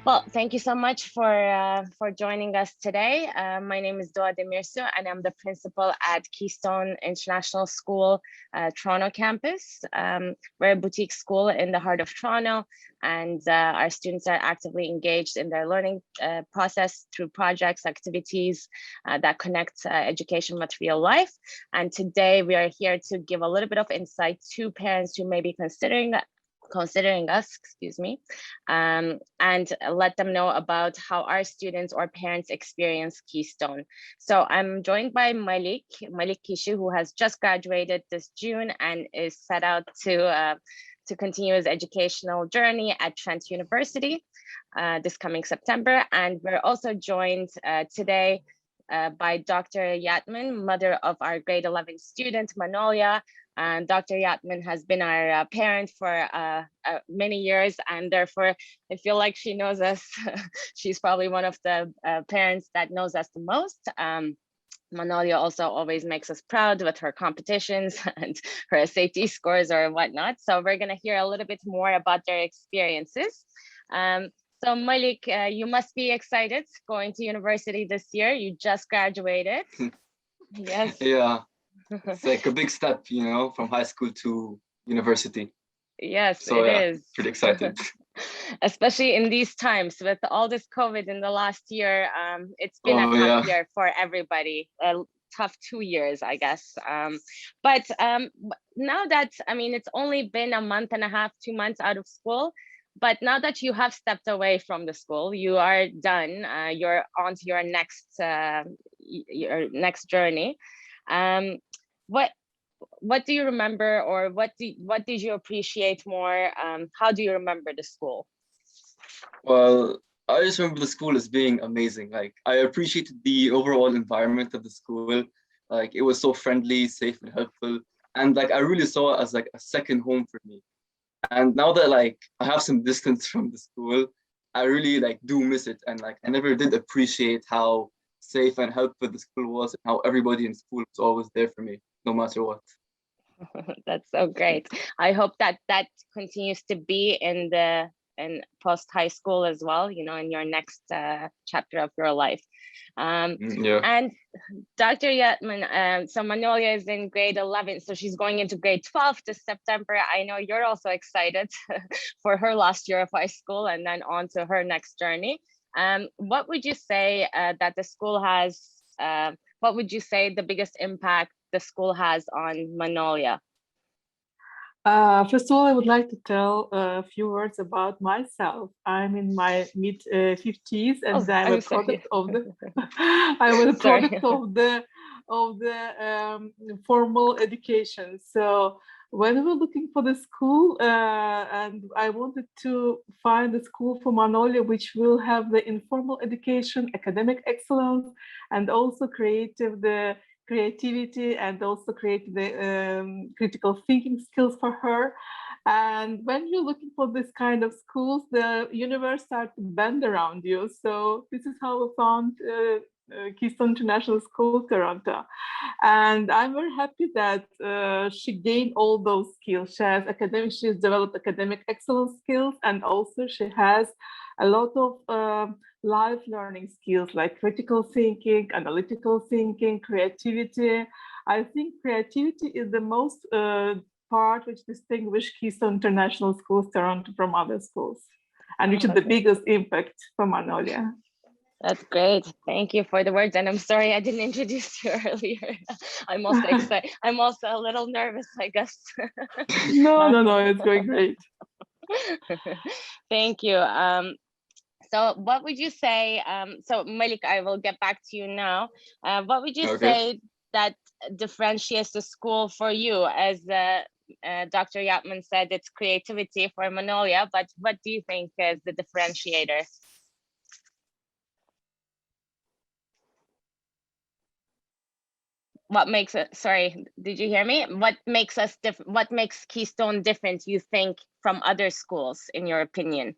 Well, thank you so much for joining us today. My name is Doa Demirsu, and I'm the principal at Keystone International School, Toronto campus. We're a boutique school in the heart of Toronto, and our students are actively engaged in their learning process through projects, activities that connect education with real life. And today we are here to give a little bit of insight to parents who may be considering us, excuse me, and let them know about how our students or parents experience Keystone. So I'm joined by Malik Kishu, who has just graduated this June and is set out to continue his educational journey at Trent University this coming September. And we're also joined today by Dr. Yatman, mother of our grade 11 student, Manolia. And Dr. Yatman has been our parent for many years, and therefore I feel like she knows us. She's probably one of the parents that knows us the most. Manolia also always makes us proud with her competitions and her SAT scores or whatnot. So we're going to hear a little bit more about their experiences. So Malik, you must be excited going to university this year. You just graduated. Yes. Yeah, it's like a big step, from high school to university. Yes, So it yeah, is. pretty excited. Especially in these times with all this COVID in the last year. It's been a Oh tough yeah. year for everybody. A tough 2 years, I guess. But now that, I mean, it's only been a month and a half, 2 months out of school. But now that you have stepped away from the school, you are done. You're on to your next journey. Um, what what do you remember, or what did you appreciate more? How do you remember the school? Well, I just remember the school as being amazing. Like I appreciated the overall environment of the school. Like it was so friendly, safe, and helpful. And like I really saw it as like a second home for me. And now that like I have some distance from the school, I really like do miss it. And like I never did appreciate how safe and helpful the school was and how everybody in school was always there for me, no matter what. That's so great. I hope that that continues to be in post high school as well, in your next chapter of your life. Yeah. And Dr. Yatman, so Manolia is in grade 11, so she's going into grade 12 this September. I know you're also excited for her last year of high school and then on to her next journey. What would you say that the school has, what would you say the biggest impact the school has on Manolia? First of all, I would like to tell a few words about myself. I'm in my mid 50s, and I'm a product of the I'm a product of the formal education. So when we were looking for the school, and I wanted to find a school for Manolia which will have the informal education, academic excellence, and also creativity, and also create the critical thinking skills for her. And when you're looking for this kind of schools, the universe starts to bend around you. So this is how we found Keystone International School, Toronto. And I'm very happy that she gained all those skills. She's developed academic excellence skills, and also she has a lot of life learning skills like critical thinking, analytical thinking, creativity. I think creativity is the most part which distinguishes Keystone International Schools Toronto from other schools, and which is the biggest impact for Manolia. That's great. Thank you for the words. And I'm sorry I didn't introduce you earlier. I'm also excited. I'm also a little nervous, I guess. No, it's going great. Thank you. So what would you say, so Malik, I will get back to you now. What would you say that differentiates the school for you? As Dr. Yatman said, it's creativity for Manolia, but what do you think is the differentiator? What makes it, sorry, did you hear me? What makes us different? What makes Keystone different, you think, from other schools, in your opinion?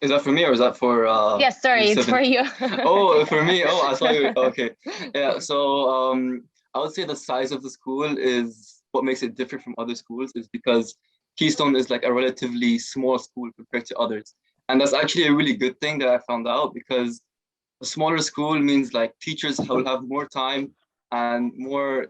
Is that for me or is that for yes, sorry, it's for you. Oh, for me. Oh, I saw you. Okay. Yeah, so I would say the size of the school is what makes it different from other schools, is because Keystone is like a relatively small school compared to others. And that's actually a really good thing that I found out, because a smaller school means like teachers will have more time and more,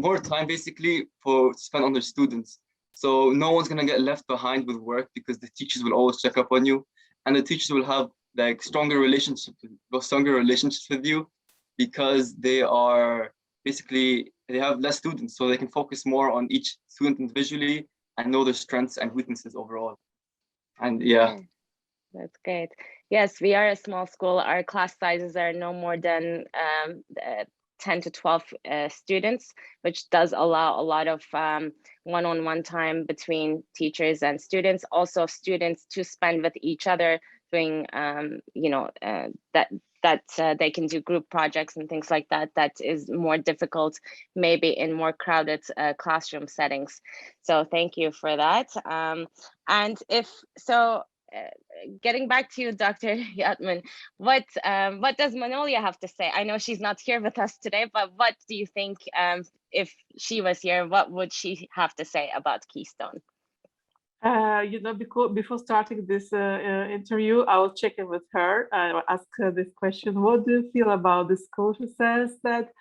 more time basically for to spend on their students. So no one's gonna get left behind with work, because the teachers will always check up on you, and the teachers will have like stronger relationships with you, because they have less students, so they can focus more on each student individually and know their strengths and weaknesses overall. And yeah. Okay, that's great. Yes, we are a small school. Our class sizes are no more than 10 to 12 students, which does allow a lot of one-on-one time between teachers and students. Also, students to spend with each other, doing that they can do group projects and things like that. That is more difficult, maybe in more crowded classroom settings. So thank you for that. And if so. Getting back to you, Dr. Yatman, what does Manolia have to say? I know she's not here with us today, but what do you think, if she was here, what would she have to say about Keystone? Before starting this interview, I was checking with her. I asked her this question: what do you feel about the school? She says that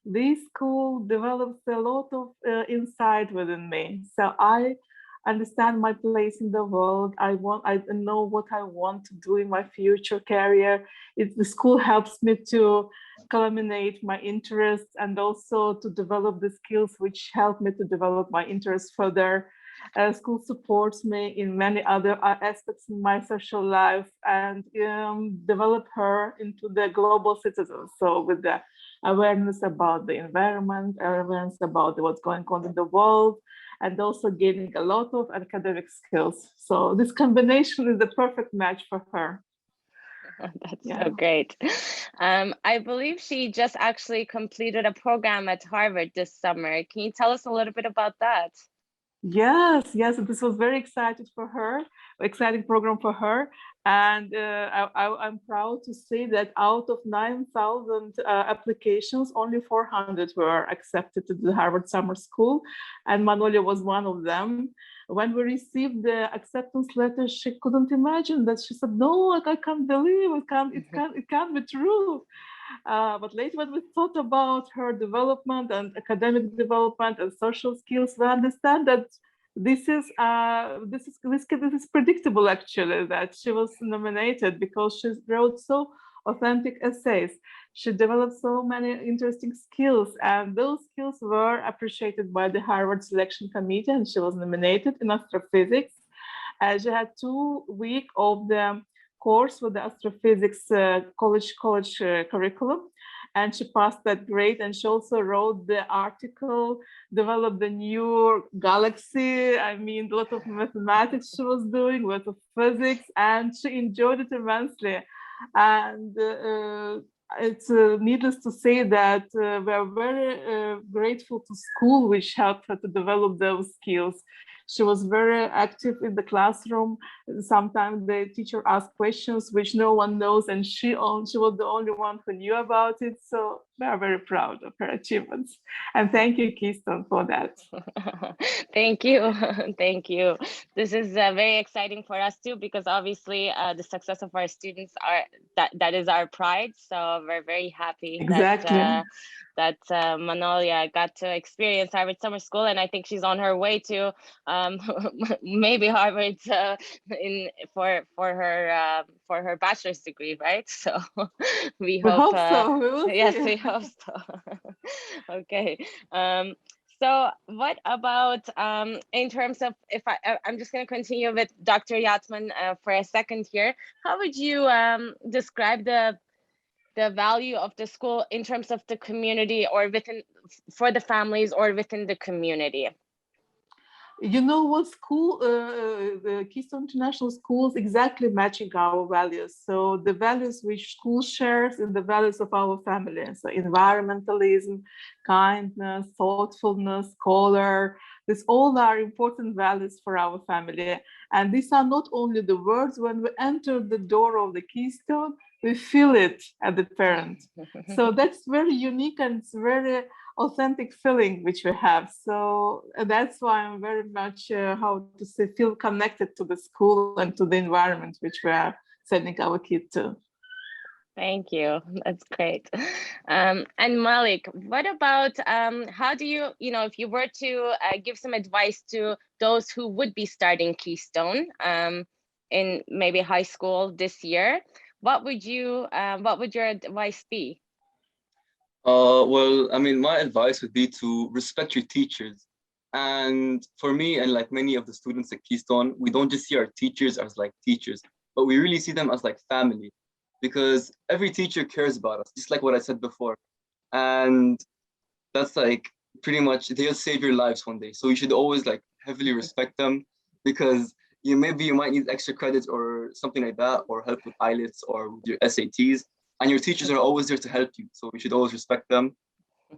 this school develops a lot of insight within me. So I understand my place in the world. I know what I want to do in my future career. The school helps me to culminate my interests and also to develop the skills which help me to develop my interests further. School supports me in many other aspects in my social life and develop her into the global citizen. So with the awareness about the environment, awareness about what's going on in the world, and also gaining a lot of academic skills. So this combination is the perfect match for her. That's so great. I believe she just actually completed a program at Harvard this summer. Can you tell us a little bit about that? Yes, this was very exciting for her, exciting program for her. And I'm proud to say that out of 9,000 applications, only 400 were accepted to the Harvard Summer School, and Manolia was one of them. When we received the acceptance letter, she couldn't imagine that. She said, "No, I can't believe it can't be true." But later, when we thought about her development and academic development and social skills, we understand that this is predictable, actually, that she was nominated because she wrote so authentic essays. She developed so many interesting skills, and those skills were appreciated by the Harvard Selection Committee, and she was nominated in astrophysics. She had 2 weeks of the course with the astrophysics college curriculum, and she passed that grade. And she also wrote the article, developed the new galaxy. I mean, a lot of mathematics she was doing, a lot of physics, and she enjoyed it immensely. And it's needless to say that we are very grateful to school, which helped her to develop those skills. She was very active in the classroom. Sometimes the teacher asked questions which no one knows, and she was the only one who knew about it. So we are very proud of her achievements. And thank you, Keystone, for that. Thank you. Thank you. This is very exciting for us too, because obviously the success of our students that is our pride. So we're very happy that Manolia got to experience Harvard Summer School, and I think she's on her way to maybe Harvard for her bachelor's degree, right? So we hope so. Yes, we hope so. Okay. So what about in terms of, if I'm just going to continue with Dr. Yatman for a second here. How would you describe the value of the school in terms of the community, or for the families, or within the community? You know what, the Keystone International Schools exactly matching our values. So the values which school shares and the values of our family. So environmentalism, kindness, thoughtfulness, color, these all are important values for our family. And these are not only the words. When we enter the door of the Keystone, we feel it at the parent. So that's very unique, and it's very authentic feeling which we have. So that's why I'm very much, feel connected to the school and to the environment which we are sending our kid to. Thank you. That's great. And Malik, what about how do you, if you were to give some advice to those who would be starting Keystone in maybe high school this year, what would your advice be? Well, I mean, my advice would be to respect your teachers. And for me and like many of the students at Keystone, we don't just see our teachers as like teachers, but we really see them as like family, because every teacher cares about us, just like what I said before. And that's like pretty much, they'll save your lives one day. So you should always like heavily respect them, because maybe you might need extra credits or something like that, or help with IELTS or with your SATs. And your teachers are always there to help you. So we should always respect them.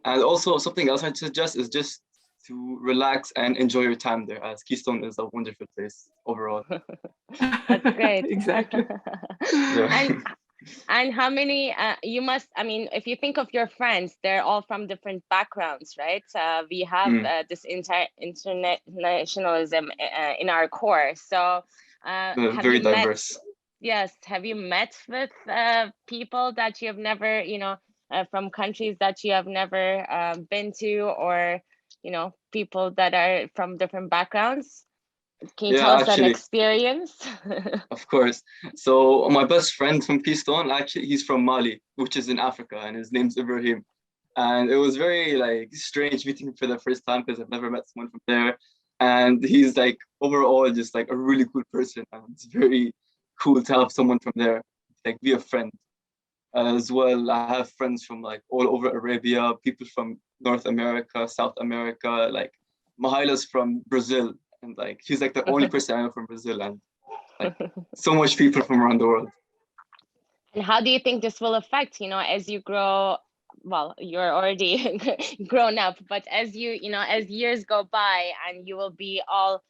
And also something else I'd suggest is just to relax and enjoy your time there, as Keystone is a wonderful place overall. That's great. Exactly. Yeah. And how many you must, I mean, if you think of your friends, they're all from different backgrounds, right? We have this internationalism in our core. So have Very you met, diverse. yes, have you met with people that you have never, from countries that you have never been to, or, people that are from different backgrounds? Can you tell Yeah, us an actually, experience? of course. So my best friend from Keystone, actually, he's from Mali, which is in Africa, and his name's Ibrahim. And it was very like strange meeting him for the first time, because I've never met someone from there. And he's like overall just like a really cool person. And it's very cool to have someone from there, like be a friend. As well, I have friends from like all over Arabia, people from North America, South America, like Mahaila's from Brazil. And like she's like the only person I know from Brazil, and like so much people from around the world. And how do you think this will affect, as you grow? Well, you're already grown up, but as as years go by and you will be all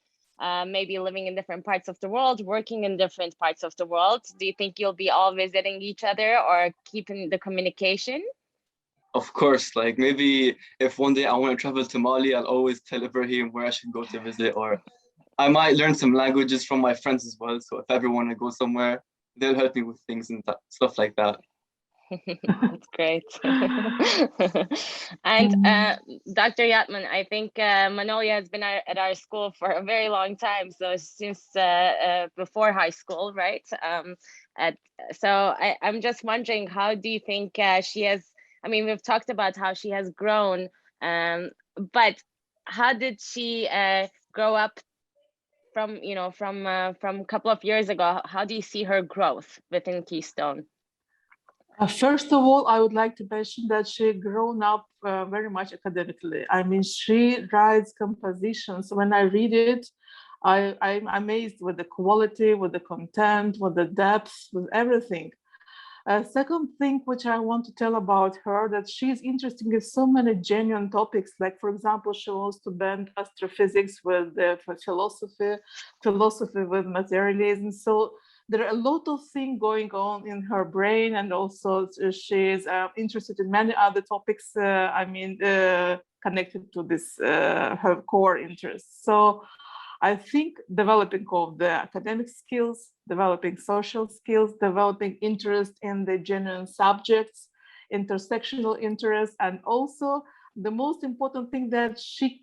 maybe living in different parts of the world, working in different parts of the world, do you think you'll be all visiting each other or keeping the communication? Of course, like maybe if one day I want to travel to Mali, I'll always tell Ibrahim where I should go to visit, or I might learn some languages from my friends as well. So if I ever want to go somewhere, they'll help me with things and stuff like that. That's great. And Dr. Yatman, I think Manolia has been at our school for a very long time, so since before high school, right? So I'm just wondering, how do you think she has, I mean, we've talked about how she has grown, but how did she grow up from, from a couple of years ago? How do you see her growth within Keystone? First of all, I would like to mention that she grown up very much academically. I mean, she writes compositions. When I read it, I'm amazed with the quality, with the content, with the depth, with everything. Second thing which I want to tell about her, that she's interested in so many genuine topics. Like, for example, she wants to blend astrophysics with philosophy with materialism. So there are a lot of things going on in her brain, and also she's interested in many other topics. Connected to this her core interests. So I think developing of the academic skills, developing social skills, developing interest in the genuine subjects, intersectional interest, and also the most important thing that she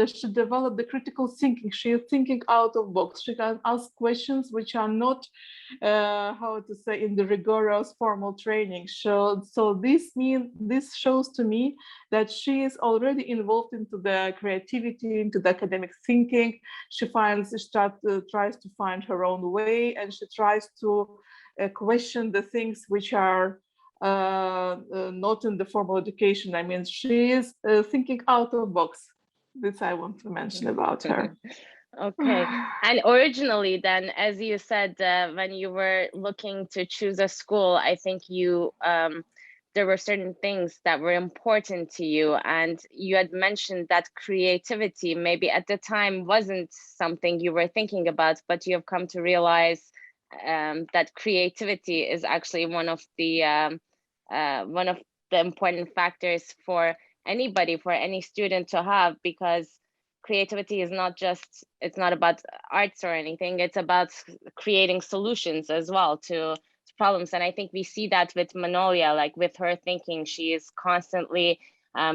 should develop the critical thinking. She is thinking out of box. She can ask questions which are not, in the rigorous formal training. So this shows to me that she is already involved into the creativity, into the academic thinking. She tries to find her own way, and she tries to question the things which are not in the formal education. I mean, she is thinking out of the box. This I want to mention about her. Okay. And originally then, as you said, when you were looking to choose a school, I think you there were certain things that were important to you, and you had mentioned that creativity maybe at the time wasn't something you were thinking about, but you have come to realize that creativity is actually one of the important factors for anybody, for any student to have, because creativity is not just, it's not about arts or anything, it's about creating solutions as well to problems. And I think we see that with Manolia, like with her thinking, she is constantly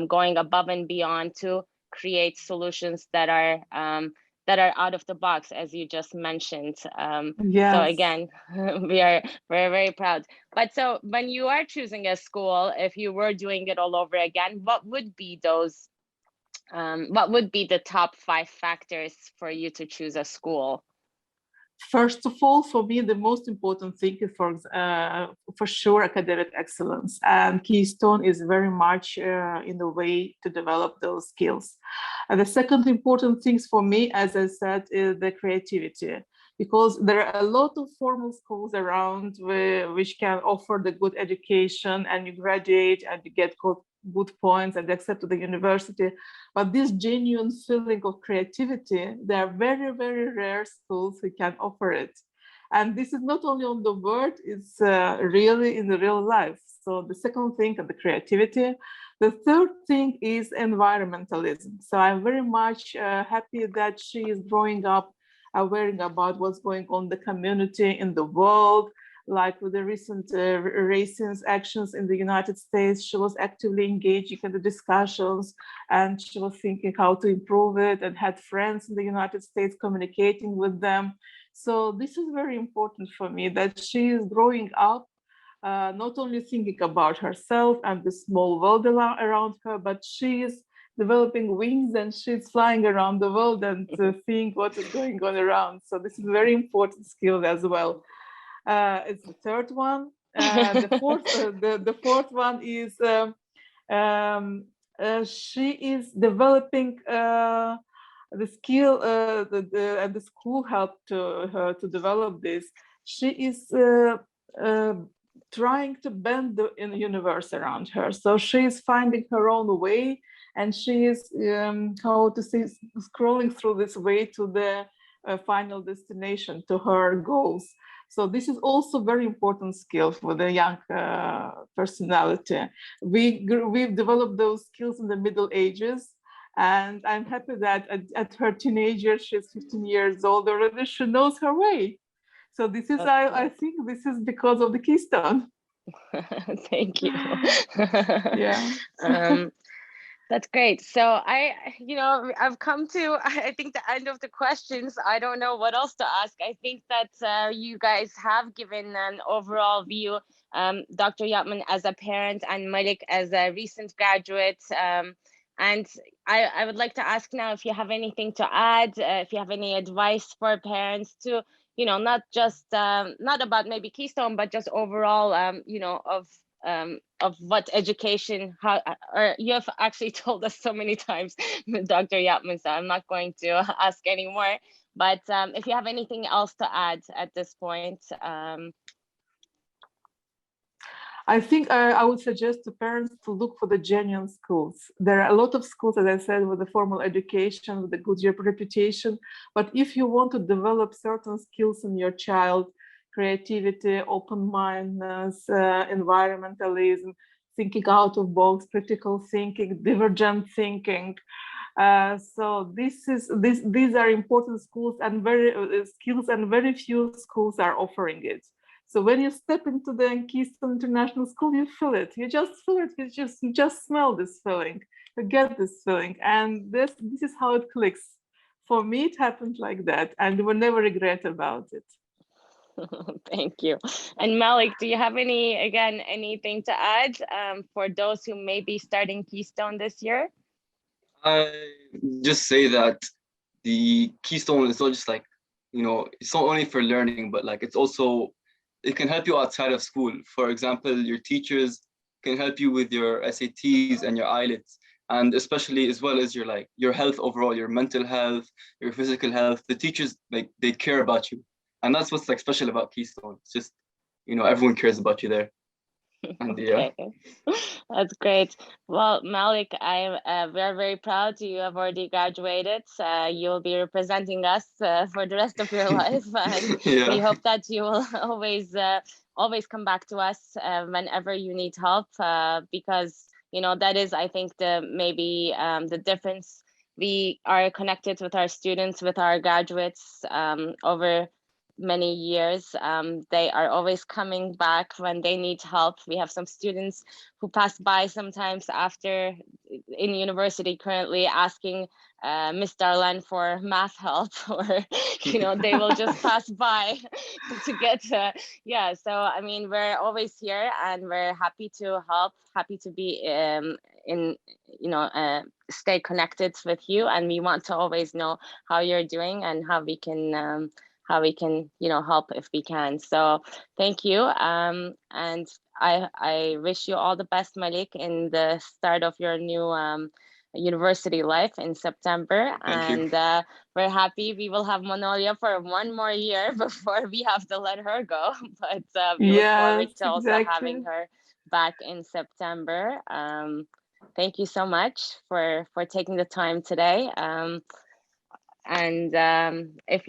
going above and beyond to create solutions that are out of the box, as you just mentioned. So Yes. again, we're very proud. But so when you are choosing a school, if you were doing it all over again, what would be those what would be the top 5 factors for you to choose a school? First of all, for me, the most important thing is for sure academic excellence, and Keystone is very much in the way to develop those skills. And the second important things for me, as I said, is the creativity, because there are a lot of formal schools around which can offer the good education, and you graduate and you get good points and accepted to the university. But this genuine feeling of creativity, there are very, very rare schools who can offer it. And this is not only on the word, it's really in the real life. So the second thing is the creativity. The third thing is environmentalism. So I'm very much happy that she is growing up aware about what's going on in the community, in the world. Like with the recent racist actions in the United States, she was actively engaging in the discussions, and she was thinking how to improve it, and had friends in the United States communicating with them. So this is very important for me, that she is growing up, not only thinking about herself and the small world around her, but she is developing wings and she's flying around the world and seeing what is going on around. So this is a very important skill as well. It's the third one. The fourth one is she is developing the skill, and the school helped her to develop this. She is trying to bend the universe around her. So she is finding her own way, and she is, how to say, scrolling through this way to the final destination, to her goals. So this is also very important skill for the young personality. We've developed those skills in the Middle Ages, and I'm happy that at her teenager, she's 15 years old already, she knows her way. So this is, I think this is because of the Keystone. Thank you. Yeah. That's great. So I've come to, I think, the end of the questions. I don't know what else to ask. I think that you guys have given an overall view, Dr. Yatman as a parent and Malik as a recent graduate. And I would like to ask now if you have anything to add, if you have any advice for parents to, not just, not about maybe Keystone, but just overall, of what education, or you have actually told us so many times, Dr. Yatman, so I'm not going to ask anymore. But if you have anything else to add at this point. I think I would suggest to parents to look for the genuine schools. There are a lot of schools, as I said, with a formal education, with a good reputation. But if you want to develop certain skills in your child, creativity, open-mindedness, environmentalism, thinking out of box, critical thinking, divergent thinking. So these are important schools and skills, and very few schools are offering it. So when you step into the Keystone International School, you feel it. You just feel it. You just smell this feeling. You get this feeling, and this is how it clicks. For me, it happened like that, and you will never regret about it. Thank you. And Malik, do you have anything to add for those who may be starting Keystone this year? I just say that the Keystone is not just like, it's not only for learning, but like it can help you outside of school. For example, your teachers can help you with your SATs and your IELTS, and especially as well as your health overall, your mental health, your physical health. The teachers, they care about you, and that's what's special about Keystone. It's just, everyone cares about you there. And okay. That's great. Well, Malik, I'm very, very proud you have already graduated. You'll be representing us for the rest of your life, and we hope that you will always come back to us whenever you need help, because that is, I think, maybe the difference. We are connected with our students, with our graduates over many years. They are always coming back when they need help. We have some students who pass by sometimes after in university currently asking Miss Darlan for math help, or they will just pass by to get yeah. So I mean, we're always here and we're happy to help, happy to be in stay connected with you, and we want to always know how you're doing and how we can help if we can. So thank you, and I wish you all the best, Malik, in the start of your new university life in September. Thank you. And we're happy we will have Manolia for one more year before we have to let her go. But we look forward Yes, to also exactly. having her back in September. Thank you so much for taking the time today. And if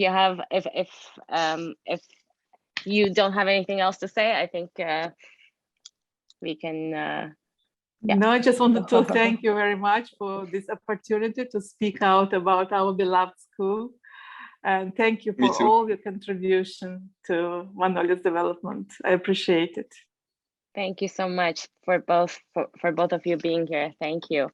you don't have anything else to say, I think we can yeah. No, I just wanted to thank you very much for this opportunity to speak out about our beloved school. And thank you Me for too. all your contribution to Manolia's development. I appreciate it. Thank you so much for both of you being here. Thank you.